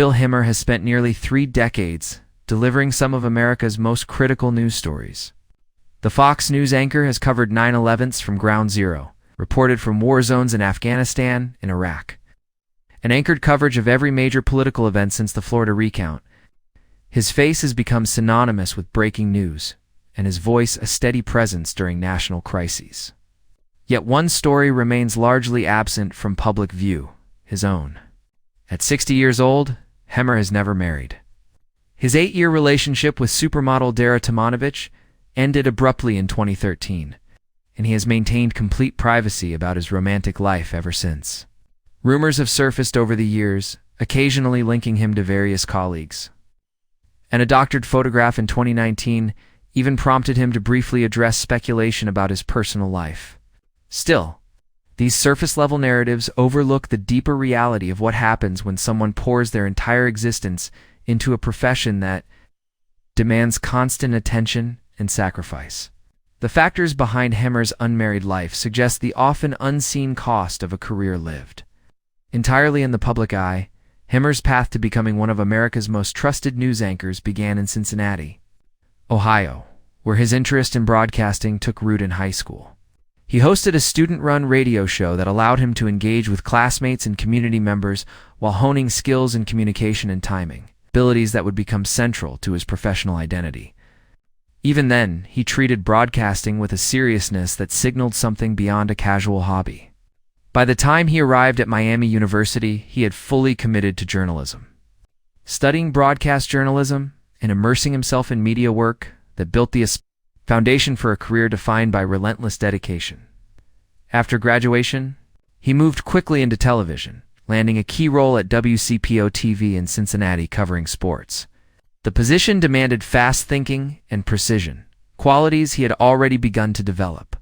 Bill Hemmer has spent nearly 3 decades delivering some of America's most critical news stories. The Fox News anchor has covered 9/11s from ground zero, reported from war zones in Afghanistan and Iraq, and anchored coverage of every major political event since the Florida recount. His face has become synonymous with breaking news, and his voice a steady presence during national crises. Yet one story remains largely absent from public view, his own. At 60 years old, Hemmer has never married. His 8-year relationship with supermodel Dara Tomanovich ended abruptly in 2013, and he has maintained complete privacy about his romantic life ever since. Rumors have surfaced over the years, occasionally linking him to various colleagues. And a doctored photograph in 2019 even prompted him to briefly address speculation about his personal life. Still, these surface-level narratives overlook the deeper reality of what happens when someone pours their entire existence into a profession that demands constant attention and sacrifice. The factors behind Hemmer's unmarried life suggest the often unseen cost of a career lived entirely in the public eye. Hemmer's path to becoming one of America's most trusted news anchors began in Cincinnati, Ohio, where his interest in broadcasting took root in high school. He hosted a student-run radio show that allowed him to engage with classmates and community members while honing skills in communication and timing, abilities that would become central to his professional identity. Even then, he treated broadcasting with a seriousness that signaled something beyond a casual hobby. By the time he arrived at Miami University, he had fully committed to journalism, studying broadcast journalism and immersing himself in media work that built the foundation for a career defined by relentless dedication. After graduation, he moved quickly into television, landing a key role at WCPO-TV in Cincinnati covering sports. The position demanded fast thinking and precision, qualities he had already begun to develop.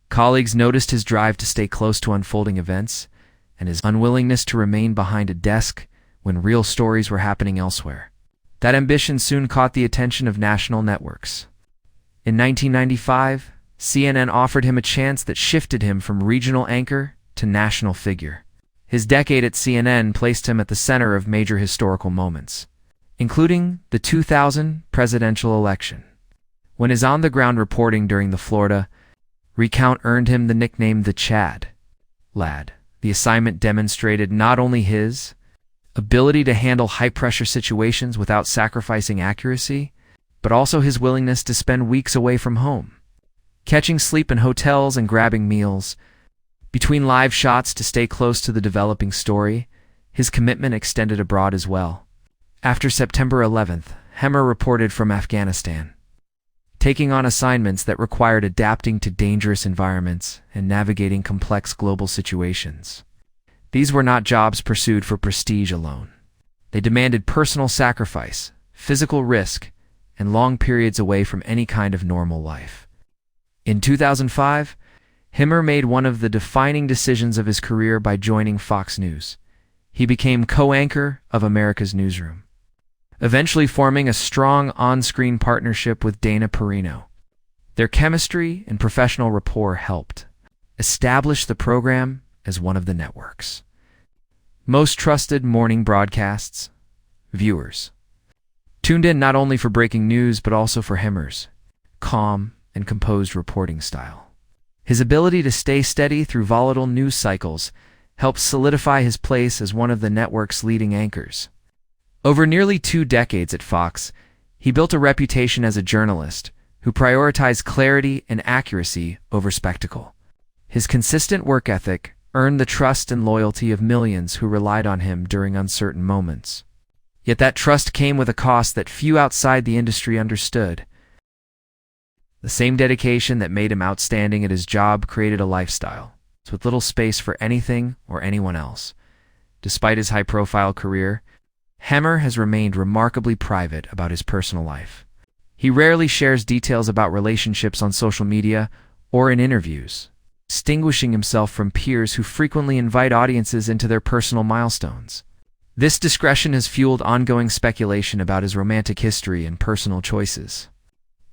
Colleagues noticed his drive to stay close to unfolding events and his unwillingness to remain behind a desk when real stories were happening elsewhere. That ambition soon caught the attention of national networks. In 1995, CNN offered him a chance that shifted him from regional anchor to national figure. His decade at CNN placed him at the center of major historical moments, including the 2000 presidential election. When his on-the-ground reporting during the Florida recount earned him the nickname the Chad Lad, the assignment demonstrated not only his ability to handle high-pressure situations without sacrificing accuracy, but also his willingness to spend weeks away from home, catching sleep in hotels and grabbing meals between live shots to stay close to the developing story. His commitment extended abroad as well. After September 11th, Hemmer reported from Afghanistan, taking on assignments that required adapting to dangerous environments and navigating complex global situations. These were not jobs pursued for prestige alone. They demanded personal sacrifice, physical risk, and long periods away from any kind of normal life. In 2005, Hemmer made one of the defining decisions of his career by joining Fox News. He became co-anchor of America's Newsroom, eventually forming a strong on-screen partnership with Dana Perino. Their chemistry and professional rapport helped establish the program as one of the network's most trusted morning broadcasts. Viewers tuned in not only for breaking news but also for Hemmer's calm and composed reporting style. His ability to stay steady through volatile news cycles helped solidify his place as one of the network's leading anchors. Over nearly 2 decades at Fox, he built a reputation as a journalist who prioritized clarity and accuracy over spectacle. His consistent work ethic earned the trust and loyalty of millions who relied on him during uncertain moments. Yet that trust came with a cost that few outside the industry understood. The same dedication that made him outstanding at his job created a lifestyle, with little space for anything or anyone else. Despite his high-profile career, Hemmer has remained remarkably private about his personal life. He rarely shares details about relationships on social media or in interviews, distinguishing himself from peers who frequently invite audiences into their personal milestones. This discretion has fueled ongoing speculation about his romantic history and personal choices.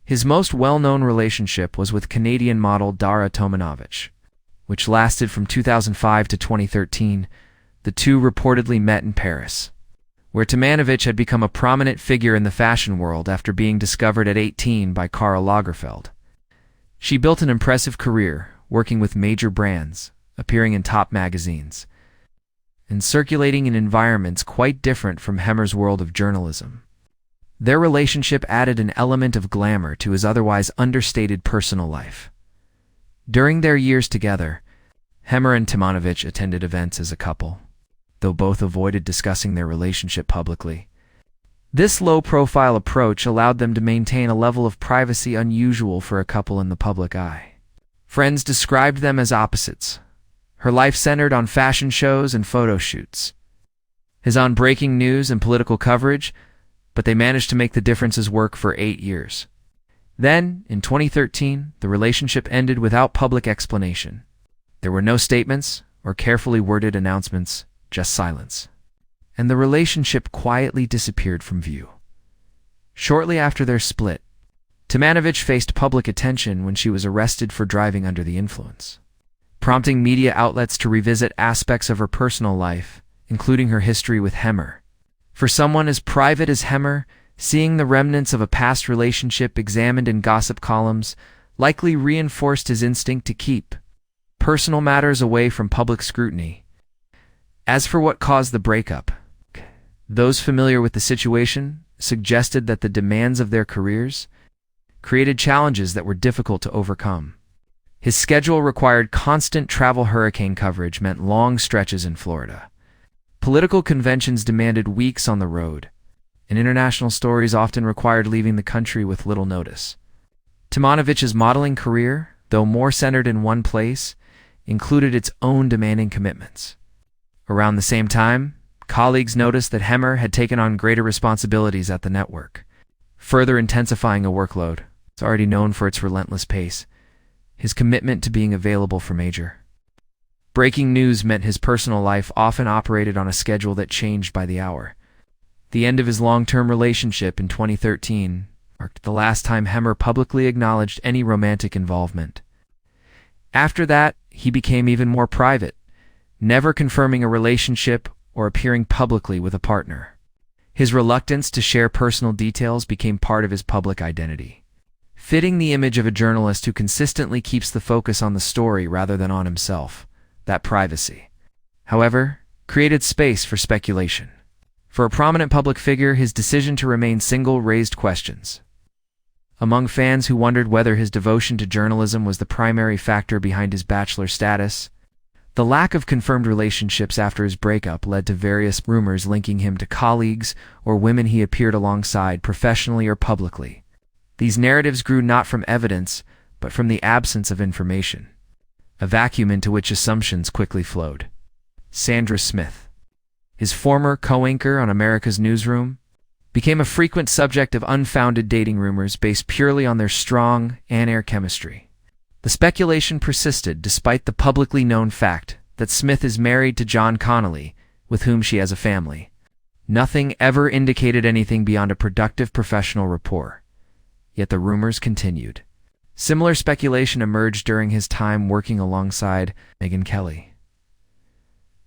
His most well-known relationship was with Canadian model Dara Tomanovich, which lasted from 2005 to 2013. The two reportedly met in Paris, where Tomanovich had become a prominent figure in the fashion world after being discovered at 18 by Karl Lagerfeld. She built an impressive career, working with major brands, appearing in top magazines, and circulating in environments quite different from Hemmer's world of journalism. Their relationship added an element of glamour to his otherwise understated personal life. During their years together, Hemmer and Tomanovich attended events as a couple, though both avoided discussing their relationship publicly. This low-profile approach allowed them to maintain a level of privacy unusual for a couple in the public eye. Friends described them as opposites. Her life centered on fashion shows and photo shoots, his on breaking news and political coverage, but they managed to make the differences work for 8 years. Then, in 2013, the relationship ended without public explanation. There were no statements or carefully worded announcements, just silence. And the relationship quietly disappeared from view. Shortly after their split, Tomanovich faced public attention when she was arrested for driving under the influence, prompting media outlets to revisit aspects of her personal life, including her history with Hemmer. For someone as private as Hemmer, seeing the remnants of a past relationship examined in gossip columns likely reinforced his instinct to keep personal matters away from public scrutiny. As for what caused the breakup, those familiar with the situation suggested that the demands of their careers created challenges that were difficult to overcome. His schedule required constant travel. Hurricane coverage meant long stretches in Florida. Political conventions demanded weeks on the road, and international stories often required leaving the country with little notice. Tomanovich's modeling career, though more centered in one place, included its own demanding commitments. Around the same time, colleagues noticed that Hemmer had taken on greater responsibilities at the network, further intensifying a workload. It's already known for its relentless pace. His commitment to being available for major breaking news meant his personal life often operated on a schedule that changed by the hour. The end of his long-term relationship in 2013 marked the last time Hemmer publicly acknowledged any romantic involvement. After that, he became even more private, never confirming a relationship or appearing publicly with a partner. His reluctance to share personal details became part of his public identity, fitting the image of a journalist who consistently keeps the focus on the story rather than on himself. That privacy, however, created space for speculation. For a prominent public figure, his decision to remain single raised questions. Among fans who wondered whether his devotion to journalism was the primary factor behind his bachelor status, the lack of confirmed relationships after his breakup led to various rumors linking him to colleagues or women he appeared alongside professionally or publicly. These narratives grew not from evidence, but from the absence of information, a vacuum into which assumptions quickly flowed. Sandra Smith, his former co-anchor on America's Newsroom, became a frequent subject of unfounded dating rumors based purely on their strong on-air chemistry. The speculation persisted despite the publicly known fact that Smith is married to John Connolly, with whom she has a family. Nothing ever indicated anything beyond a productive professional rapport. Yet the rumors continued. Similar speculation emerged during his time working alongside Megyn Kelly.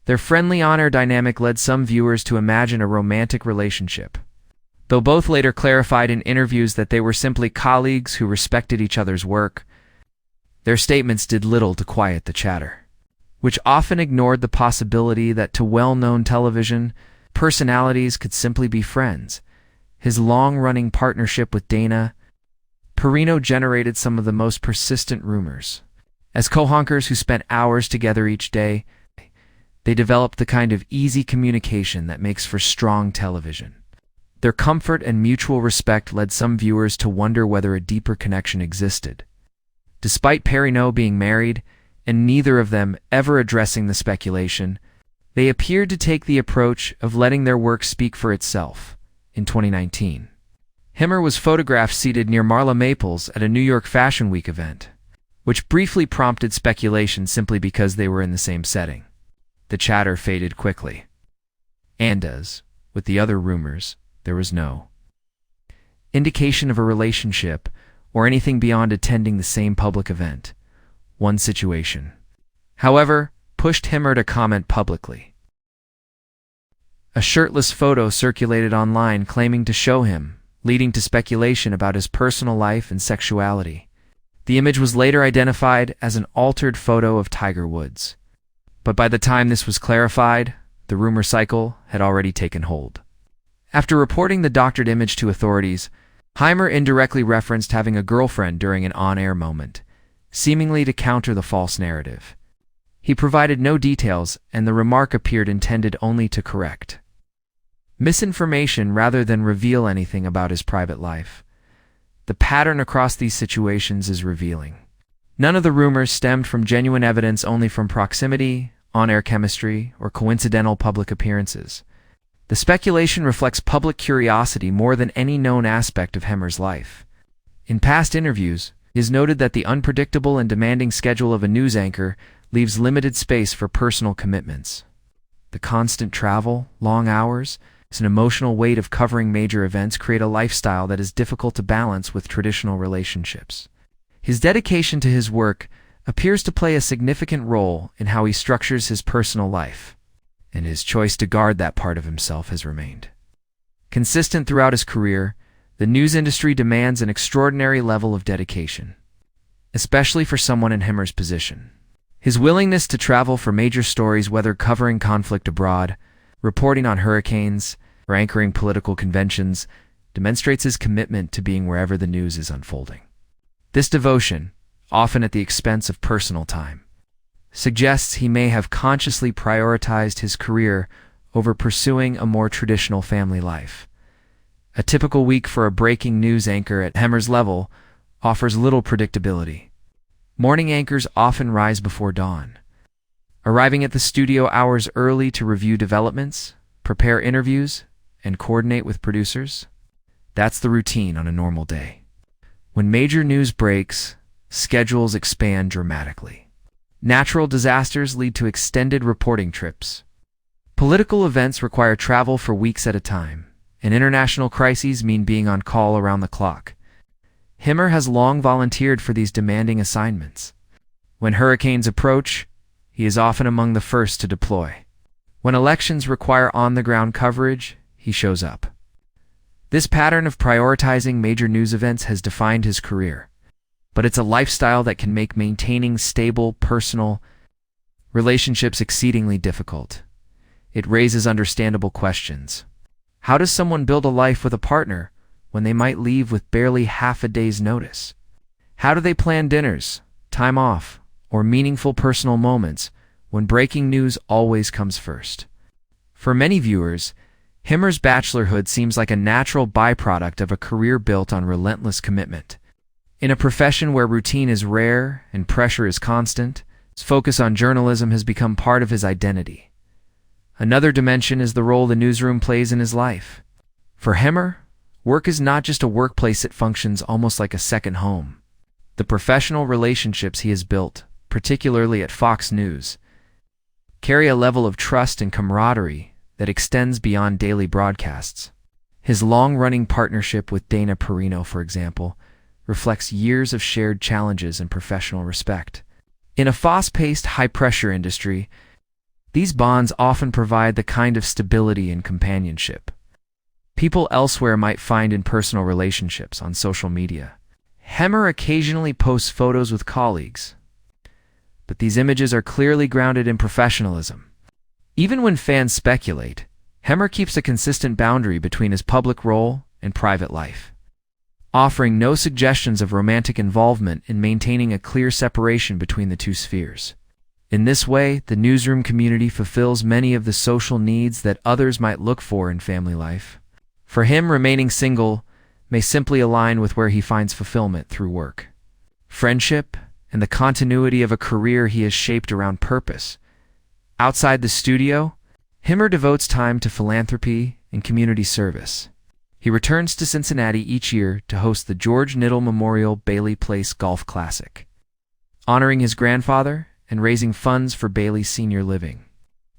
Their friendly on-air dynamic led some viewers to imagine a romantic relationship, though both later clarified in interviews that they were simply colleagues who respected each other's work. Their statements did little to quiet the chatter, which often ignored the possibility that to well-known television personalities could simply be friends. His long-running partnership with Dana Perino generated some of the most persistent rumors. As co-honkers who spent hours together each day, they developed the kind of easy communication that makes for strong television. Their comfort and mutual respect led some viewers to wonder whether a deeper connection existed. Despite Perino being married, and neither of them ever addressing the speculation, they appeared to take the approach of letting their work speak for itself. In 2019, Hemmer was photographed seated near Marla Maples at a New York Fashion Week event, which briefly prompted speculation simply because they were in the same setting. The chatter faded quickly. And as with the other rumors, there was no indication of a relationship or anything beyond attending the same public event. One situation, however, pushed Hemmer to comment publicly. A shirtless photo circulated online claiming to show him, leading to speculation about his personal life and sexuality. The image was later identified as an altered photo of Tiger Woods. But by the time this was clarified, the rumor cycle had already taken hold. After reporting the doctored image to authorities, Heimer indirectly referenced having a girlfriend during an on-air moment, seemingly to counter the false narrative. He provided no details, and the remark appeared intended only to correct misinformation rather than reveal anything about his private life. The pattern across these situations is revealing. None of the rumors stemmed from genuine evidence, only from proximity, on-air chemistry, or coincidental public appearances. The speculation reflects public curiosity more than any known aspect of Heimer's life. In past interviews, he has noted that the unpredictable and demanding schedule of a news anchor leaves limited space for personal commitments. The constant travel, long hours, and emotional weight of covering major events create a lifestyle that is difficult to balance with traditional relationships. His dedication to his work appears to play a significant role in how he structures his personal life, and his choice to guard that part of himself has remained consistent throughout his career. The news industry demands an extraordinary level of dedication, especially for someone in Heimer's position. His willingness to travel for major stories, whether covering conflict abroad, reporting on hurricanes, or anchoring political conventions, demonstrates his commitment to being wherever the news is unfolding. This devotion, often at the expense of personal time, suggests he may have consciously prioritized his career over pursuing a more traditional family life. A typical week for a breaking news anchor at Heimer's level offers little predictability. Morning anchors often rise before dawn, arriving at the studio hours early to review developments, prepare interviews, and coordinate with producers. That's the routine on a normal day. When major news breaks, schedules expand dramatically. Natural disasters lead to extended reporting trips. Political events require travel for weeks at a time, and international crises mean being on call around the clock. Heimer has long volunteered for these demanding assignments. When hurricanes approach, he is often among the first to deploy. When elections require on-the-ground coverage, he shows up. This pattern of prioritizing major news events has defined his career, but it's a lifestyle that can make maintaining stable, personal relationships exceedingly difficult. It raises understandable questions. How does someone build a life with a partner when they might leave with barely half a day's notice? How do they plan dinners, time off, or meaningful personal moments when breaking news always comes first? For many viewers, Heimer's bachelorhood seems like a natural byproduct of a career built on relentless commitment. In a profession where routine is rare and pressure is constant, his focus on journalism has become part of his identity. Another dimension is the role the newsroom plays in his life. For Heimer, work is not just a workplace, it functions almost like a second home. The professional relationships he has built, particularly at Fox News, carry a level of trust and camaraderie that extends beyond daily broadcasts. His long-running partnership with Dana Perino, for example, reflects years of shared challenges and professional respect. In a fast-paced, high-pressure industry, these bonds often provide the kind of stability and companionship people elsewhere might find in personal relationships on social media. Heimer occasionally posts photos with colleagues, but these images are clearly grounded in professionalism. Even when fans speculate, Heimer keeps a consistent boundary between his public role and private life, offering no suggestions of romantic involvement and maintaining a clear separation between the two spheres. In this way, the newsroom community fulfills many of the social needs that others might look for in family life. For him, remaining single may simply align with where he finds fulfillment through work, friendship, and the continuity of a career he has shaped around purpose. Outside the studio, Heimer devotes time to philanthropy and community service. He returns to Cincinnati each year to host the George Niddle Memorial Bailey Place Golf Classic, honoring his grandfather and raising funds for Bailey's senior living.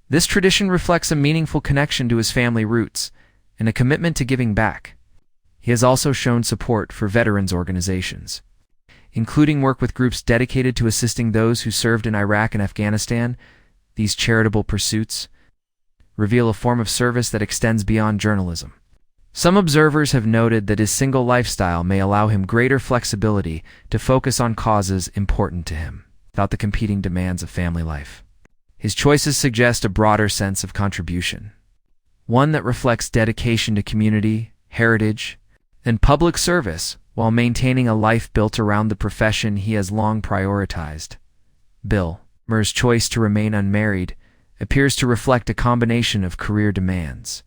This tradition reflects a meaningful connection to his family roots and a commitment to giving back. He has also shown support for veterans organizations, including work with groups dedicated to assisting those who served in Iraq and Afghanistan. These charitable pursuits reveal a form of service that extends beyond journalism. Some observers have noted that his single lifestyle may allow him greater flexibility to focus on causes important to him, without the competing demands of family life. His choices suggest a broader sense of contribution, one that reflects dedication to community, heritage, and public service while maintaining a life built around the profession he has long prioritized. Bill Hemmer's choice to remain unmarried appears to reflect a combination of career demands,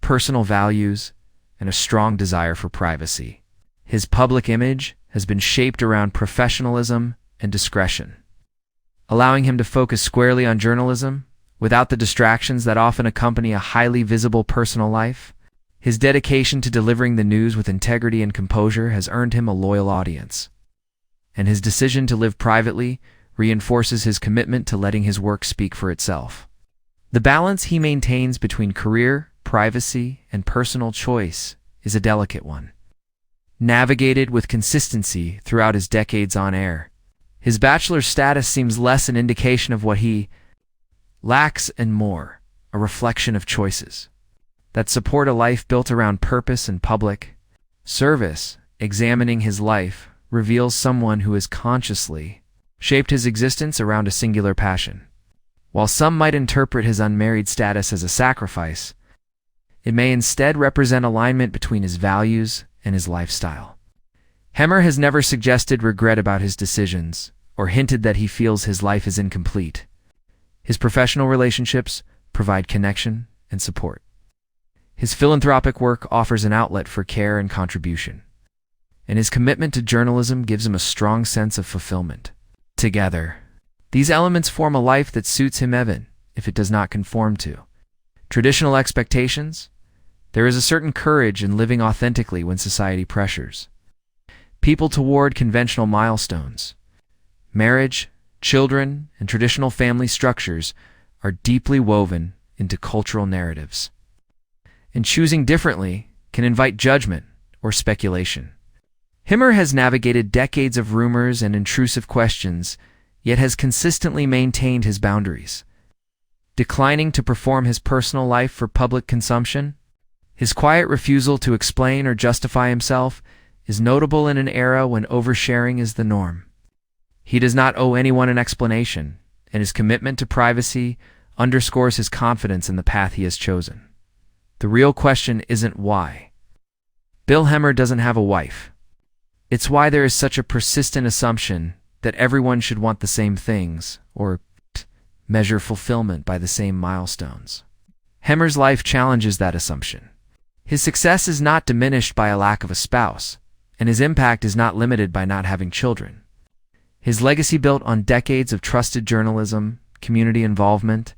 personal values, and a strong desire for privacy. His public image has been shaped around professionalism and discretion, allowing him to focus squarely on journalism without the distractions that often accompany a highly visible personal life. His dedication to delivering the news with integrity and composure has earned him a loyal audience, and his decision to live privately reinforces his commitment to letting his work speak for itself. The balance he maintains between career, privacy, and personal choice is a delicate one, navigated with consistency throughout his decades on air. His bachelor's status seems less an indication of what he lacks and more a reflection of choices that support a life built around purpose and public service. Examining his life reveals someone who has consciously shaped his existence around a singular passion. While some might interpret his unmarried status as a sacrifice, it may instead represent alignment between his values and his lifestyle. Hemmer has never suggested regret about his decisions or hinted that he feels his life is incomplete. His professional relationships provide connection and support. His philanthropic work offers an outlet for care and contribution, and his commitment to journalism gives him a strong sense of fulfillment. Together, these elements form a life that suits him even if it does not conform to traditional expectations. There is a certain courage in living authentically when society pressures people toward conventional milestones. Marriage, children, and traditional family structures are deeply woven into cultural narratives, and choosing differently can invite judgment or speculation. Hemmer has navigated decades of rumors and intrusive questions, yet has consistently maintained his boundaries, declining to perform his personal life for public consumption. His quiet refusal to explain or justify himself is notable in an era when oversharing is the norm. He does not owe anyone an explanation, and his commitment to privacy underscores his confidence in the path he has chosen. The real question isn't why Bill Hemmer doesn't have a wife. It's why there is such a persistent assumption that everyone should want the same things or measure fulfillment by the same milestones. Hemmer's life challenges that assumption. His success is not diminished by a lack of a spouse, and his impact is not limited by not having children. His legacy, built on decades of trusted journalism, community involvement,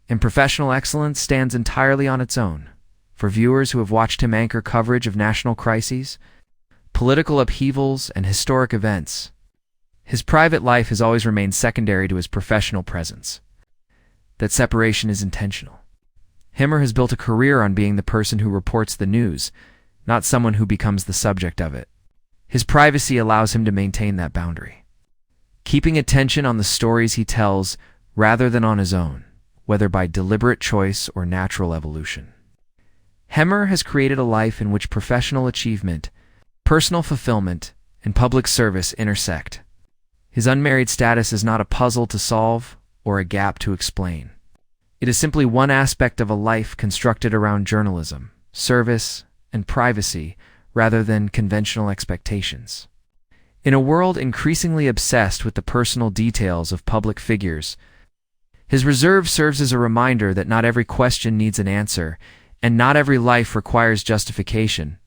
and professional excellence, stands entirely on its own. For viewers who have watched him anchor coverage of national crises, political upheavals, and historic events, his private life has always remained secondary to his professional presence. That separation is intentional. Hemmer has built a career on being the person who reports the news, not someone who becomes the subject of it. His privacy allows him to maintain that boundary, keeping attention on the stories he tells rather than on his own, whether by deliberate choice or natural evolution. Hemmer has created a life in which professional achievement, personal fulfillment, and public service intersect. His unmarried status is not a puzzle to solve or a gap to explain. It is simply one aspect of a life constructed around journalism, service, and privacy rather than conventional expectations. In a world increasingly obsessed with the personal details of public figures, his reserve serves as a reminder that not every question needs an answer, and not every life requires justification.